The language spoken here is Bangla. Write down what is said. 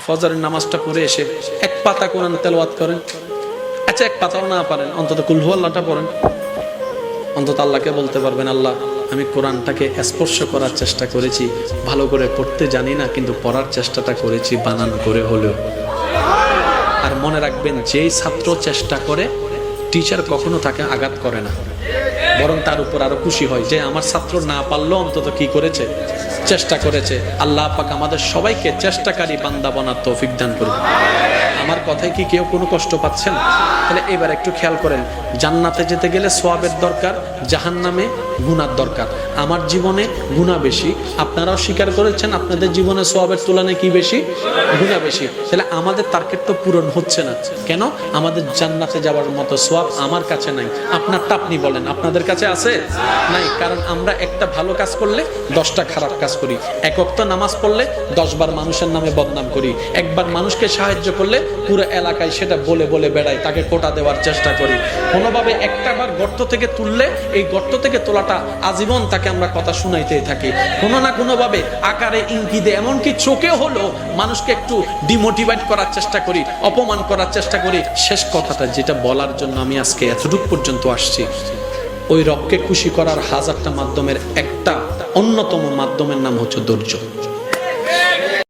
ফজরের নামাজটা পড়ে এসে এক পাতা কোরআন তেলাওয়াত করেন। আচ্ছা, এক পাতাও না পারেন, অন্তত কুল হুয়াল্লাহটা পড়েন। অন্তত আল্লাহকে বলতে পারবেন, আল্লাহ আমি কোরআনটাকে স্পর্শ করার চেষ্টা করেছি, ভালো করে পড়তে জানি না, কিন্তু পড়ার চেষ্টাটা করেছি বানান করে হলেও। আর মনে রাখবেন, যেই ছাত্র চেষ্টা করে টিচার কখনো তাকে আঘাত করে না, বরং তার উপর আরো খুশি হয় যে আমার ছাত্র না পারলেও অন্তত কি করেছে, চেষ্টা করেছে। আল্লাহ পাক আমাদের সবাইকে চেষ্টাকারী বান্দা বানার তৌফিক দান করুন। আমার কথায় কি কেউ কোনো কষ্ট পাচ্ছেন? তাহলে এবার একটু খেয়াল করেন, জান্নাতে যেতে গেলে সওয়াবের দরকার, জাহান্নামে গুনার দরকার। আমার জীবনে গুনাহ বেশি, আপনারাও স্বীকার করেছেন আপনাদের জীবনে সওয়াবের তুলনায় কি বেশি, গুনাহ বেশি। তাহলে আমাদের টার্গেট তো পূরণ হচ্ছে না কেন? আমাদের জান্নাতে যাওয়ার মতো সওয়াব আমার কাছে নাই। আপনারটা আপনি বলেন, আপনাদের কাছে আছে? নাই। কারণ আমরা একটা ভালো কাজ করলে 10টা খারাপ কাজ করি, এক ওয়াক্ত নামাজ পড়লে 10 বার মানুষের নামে বদনাম করি, একবার মানুষকে সাহায্য করলে পুরো এলাকায় সেটা বলে বলে বেড়াই, তাকে কোটা দেওয়ার চেষ্টা করি। কোনোভাবে একটা বার গর্ত থেকে তুললে এই গর্ত থেকে তোলাটা আজীবন তাকে আমরা কথা শুনাইতেই থাকি, কোনো না কোনোভাবে আকারে ইঙ্গিতে, এমনকি চোখে হলো মানুষকে একটু ডিমোটিভেট করার চেষ্টা করি, অপমান করার চেষ্টা করি। শেষ কথাটা যেটা বলার জন্য আমি আজকে এতটুকু পর্যন্ত আসছি, ওই রবকে খুশি করার 1000টা মাধ্যমের একটা অন্যতম মাধ্যমের নাম হচ্ছে ধৈর্য।